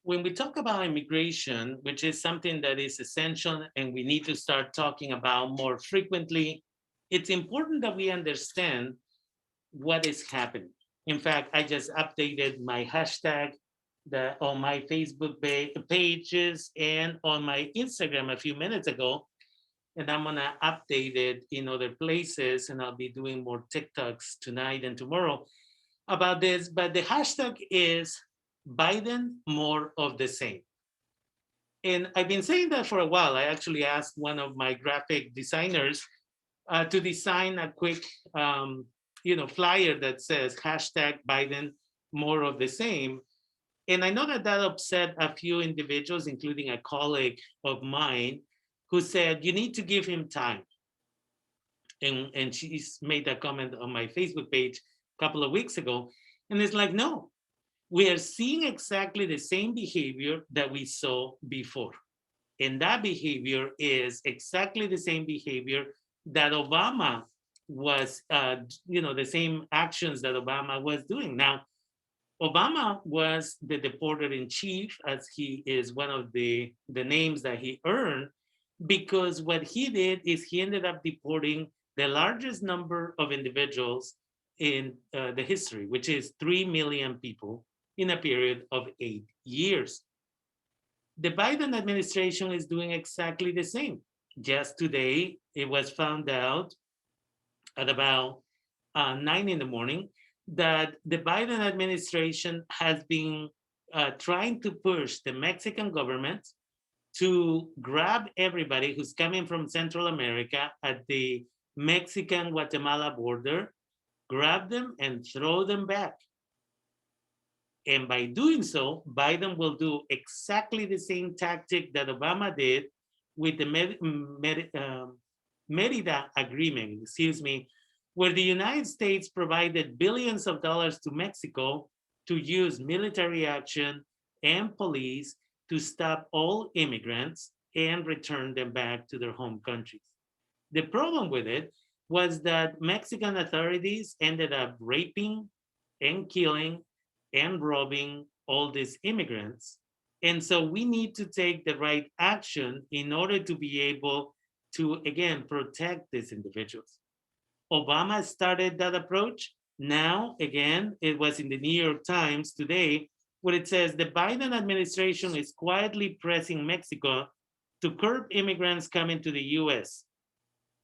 When we talk about immigration, which is something that is essential and we need to start talking about more frequently, it's important that we understand what is happening. In fact, I just updated my hashtag on my Facebook pages and on my Instagram a few minutes ago, and I'm gonna update it in other places, and I'll be doing more TikToks tonight and tomorrow about this. But the hashtag is Biden more of the same. And I've been saying that for a while. I actually asked one of my graphic designers to design a quick, flyer that says hashtag Biden more of the same. And I know that that upset a few individuals, including a colleague of mine, who said you need to give him time. And she's made that comment on my Facebook page a couple of weeks ago. And it's like, no, we are seeing exactly the same behavior that we saw before. And that behavior is exactly the same behavior that Obama was, the same actions that Obama was doing. Now, Obama was the deporter in chief, as he is one of the names that he earned, because what he did is he ended up deporting the largest number of individuals in the history, which is 3 million people in a period of 8 years. The Biden administration is doing exactly the same. Just today, it was found out at about 9 in the morning that the Biden administration has been trying to push the Mexican government to grab everybody who's coming from Central America at the Mexican Guatemala border, grab them and throw them back. And by doing so, Biden will do exactly the same tactic that Obama did with the Merida Agreement, where the United States provided billions of dollars to Mexico to use military action and police to stop all immigrants and return them back to their home countries. The problem with it was that Mexican authorities ended up raping and killing and robbing all these immigrants. And so we need to take the right action in order to be able to, again, protect these individuals. Obama started that approach. Now, again, it was in the New York Times today where it says the Biden administration is quietly pressing Mexico to curb immigrants coming to the US.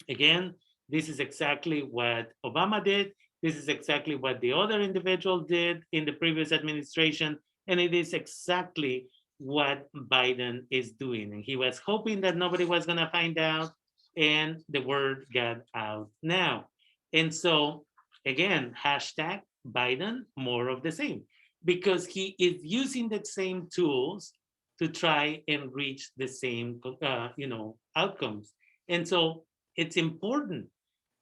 Again, this is exactly what Obama did. This is exactly what the other individual did in the previous administration. And it is exactly what Biden is doing. And he was hoping that nobody was going to find out. And the word got out now. And so, again, hashtag Biden, more of the same, because he is using the same tools to try and reach the same, outcomes. And so it's important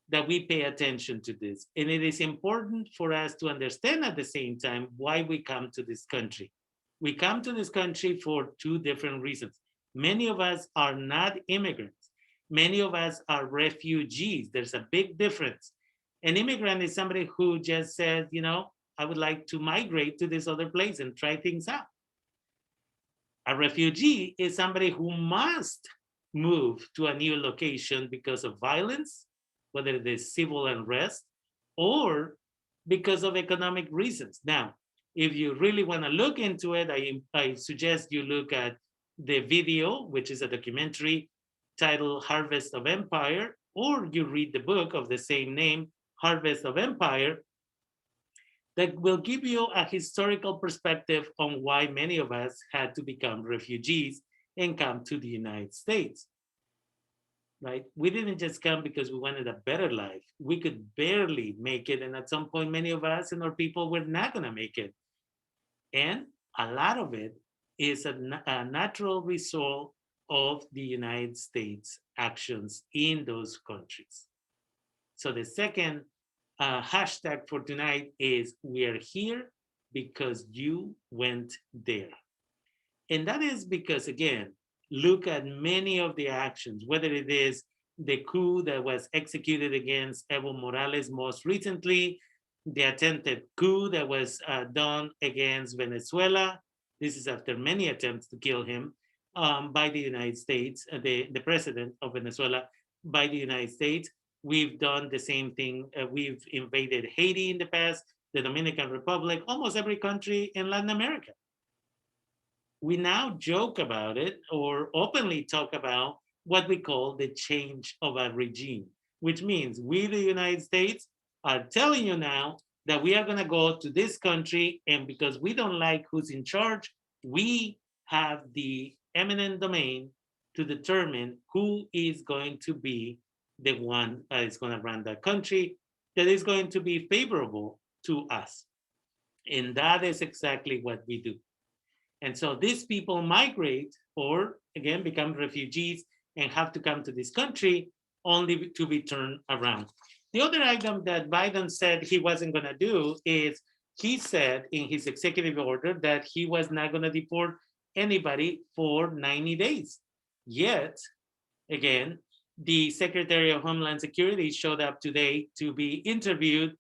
that we pay attention to this. And it is important for us to understand at the same time why we come to this country. We come to this country for two different reasons. Many of us are not immigrants. Many of us are refugees. There's a big difference. An immigrant is somebody who just says, I would like to migrate to this other place and try things out. A refugee is somebody who must move to a new location because of violence, whether it is civil unrest or because of economic reasons. Now, if you really want to look into it, I suggest you look at the video, which is a documentary titled Harvest of Empire, or you read the book of the same name, Harvest of Empire, that will give you a historical perspective on why many of us had to become refugees and come to the United States. Right? We didn't just come because we wanted a better life. We could barely make it. And at some point, many of us and our people were not going to make it. And a lot of it is a natural result of the United States actions in those countries. So the second hashtag for tonight is we are here because you went there. And that is because, again, look at many of the actions, whether it is the coup that was executed against Evo Morales most recently, the attempted coup that was done against Venezuela, This is after many attempts to kill him by the United States, the president of Venezuela by the United States. We've done the same thing. We've invaded Haiti in the past, the Dominican Republic, almost every country in Latin America. We now joke about it or openly talk about what we call the change of a regime, which means we, the United States, are telling you now that we are going to go to this country, and because we don't like who's in charge, we have the eminent domain to determine who is going to be the one that is going to run that country, that is going to be favorable to us. And that is exactly what we do. And so these people migrate or again become refugees and have to come to this country only to be turned around. The other item that Biden said he wasn't going to do is he said in his executive order that he was not going to deport anybody for 90 days. Yet, again, the Secretary of Homeland Security showed up today to be interviewed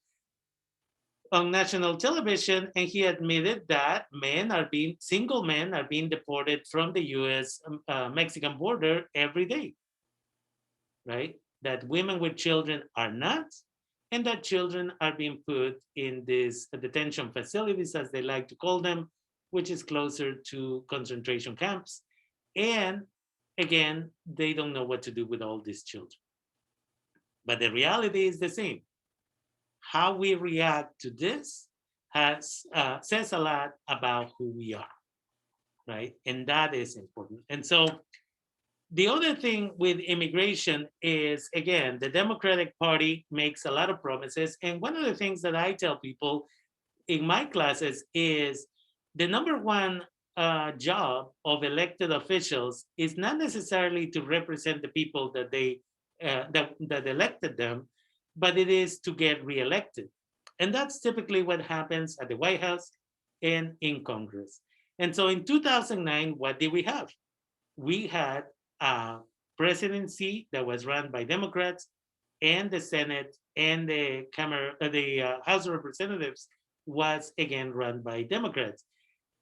on national television, and he admitted that single men are being deported from the U.S. Mexican border every day, right? That women with children are not, and that children are being put in these detention facilities, as they like to call them, which is closer to concentration camps. And again, they don't know what to do with all these children. But the reality is the same. How we react to this says a lot about who we are, right? And that is important. And so the other thing with immigration is, again, the Democratic Party makes a lot of promises. And one of the things that I tell people in my classes is the number one job of elected officials is not necessarily to represent the people that that elected them, but it is to get reelected. And that's typically what happens at the White House and in Congress. And so in 2009, what did we have? We had a presidency that was run by Democrats, and the Senate and the House of Representatives was again run by Democrats.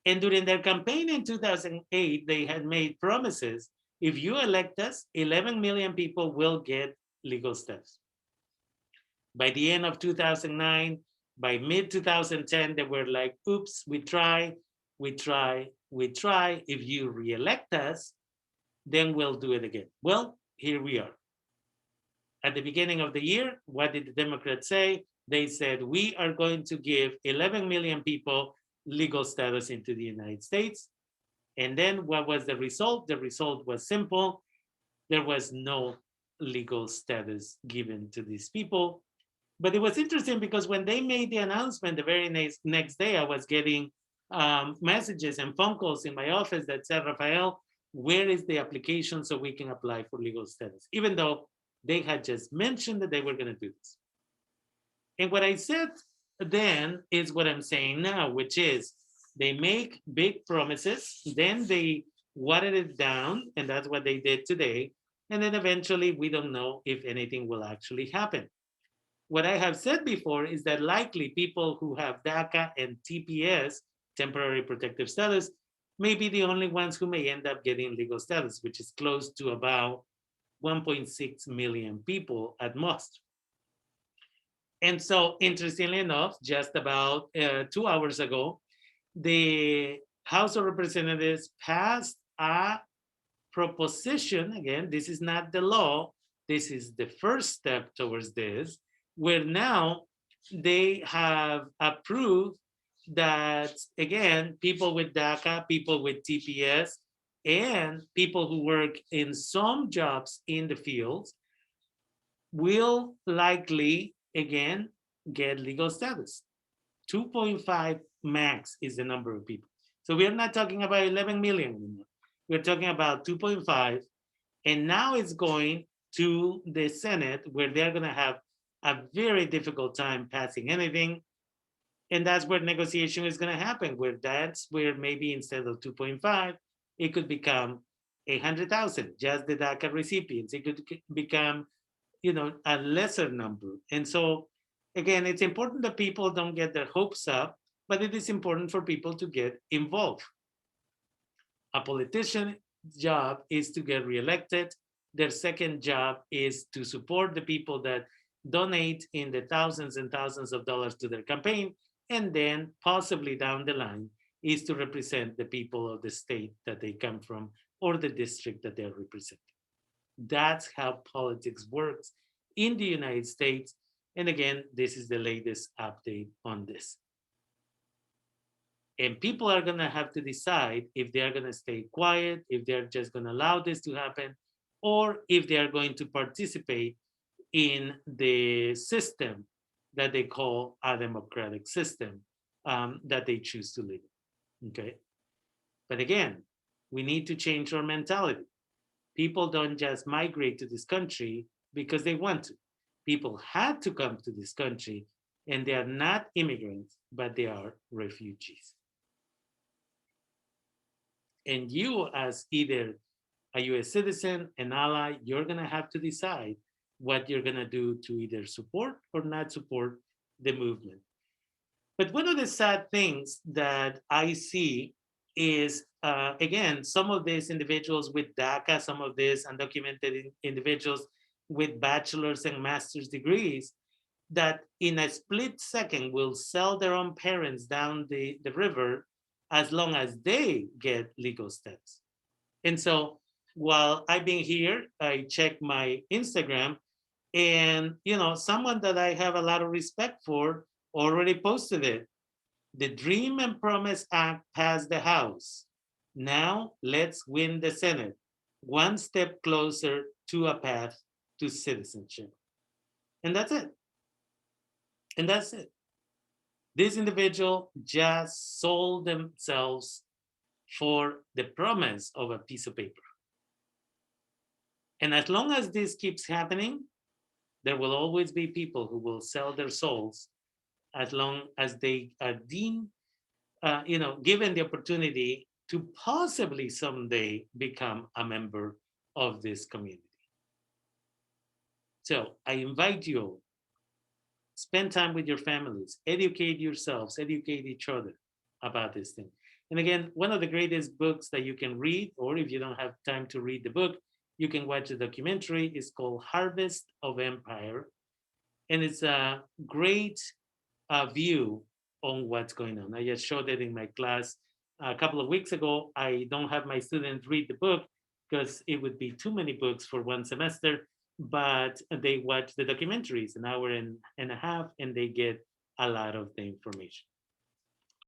And during their campaign in 2008, they had made promises. If you elect us, 11 million people will get legal status. By the end of 2009, by mid 2010, they were like, oops, we try. If you reelect us, then we'll do it again. Well, here we are. At the beginning of the year, what did the Democrats say? They said, we are going to give 11 million people legal status into the United States. And then what was the result? The result was simple. There was no legal status given to these people. But it was interesting because when they made the announcement the very next day, I was getting messages and phone calls in my office that said, Rafael, where is the application so we can apply for legal status? Even though they had just mentioned that they were going to do this. And what I said then is what I'm saying now, which is they make big promises, then they watered it down, and that's what they did today. And then eventually we don't know if anything will actually happen. What I have said before is that likely people who have DACA and TPS, temporary protective status, may be the only ones who may end up getting legal status, which is close to about 1.6 million people at most. And so, interestingly enough, just about 2 hours ago, the House of Representatives passed a proposition. Again, this is not the law, this is the first step towards this, where now they have approved that, again, people with DACA, people with TPS, and people who work in some jobs in the fields will likely, again, get legal status. 2.5 max is the number of people. So we're not talking about 11 million anymore. We're talking about 2.5. And now it's going to the Senate, where they're going to have a very difficult time passing anything. And that's where negotiation is going to happen, where that's where maybe instead of 2.5, it could become 800,000, just the DACA recipients. It could become, a lesser number. And so, again, it's important that people don't get their hopes up, but it is important for people to get involved. A politician's job is to get reelected. Their second job is to support the people that donate in the thousands and thousands of dollars to their campaign. And then possibly down the line is to represent the people of the state that they come from or the district that they're representing. That's how politics works in the United States. And again, this is the latest update on this. And people are going to have to decide if they are going to stay quiet, if they're just going to allow this to happen, or if they are going to participate in the system that they call a democratic system that they choose to live in. Okay. But again, we need to change our mentality. People don't just migrate to this country because they want to. People had to come to this country, and they are not immigrants, but they are refugees. And you, as either a US citizen, an ally, you're going to have to decide what you're going to do to either support or not support the movement. But one of the sad things that I see is, again, some of these individuals with DACA, some of these undocumented individuals with bachelor's and master's degrees that in a split second will sell their own parents down the river as long as they get legal steps. And so while I've been here, I check my Instagram, and someone that I have a lot of respect for already posted it. The Dream and Promise Act passed the House. Now let's win the Senate. One step closer to a path to citizenship. And that's it. And that's it. This individual just sold themselves for the promise of a piece of paper. And as long as this keeps happening, there will always be people who will sell their souls as long as they are deemed, given the opportunity to possibly someday become a member of this community. So I invite you all, spend time with your families, educate yourselves, educate each other about this thing. And again, one of the greatest books that you can read, or if you don't have time to read the book, you can watch the documentary. It's called Harvest of Empire. And it's a great view on what's going on. I just showed it in my class a couple of weeks ago. I don't have my students read the book because it would be too many books for one semester, but they watch the documentaries an hour and a half, and they get a lot of the information.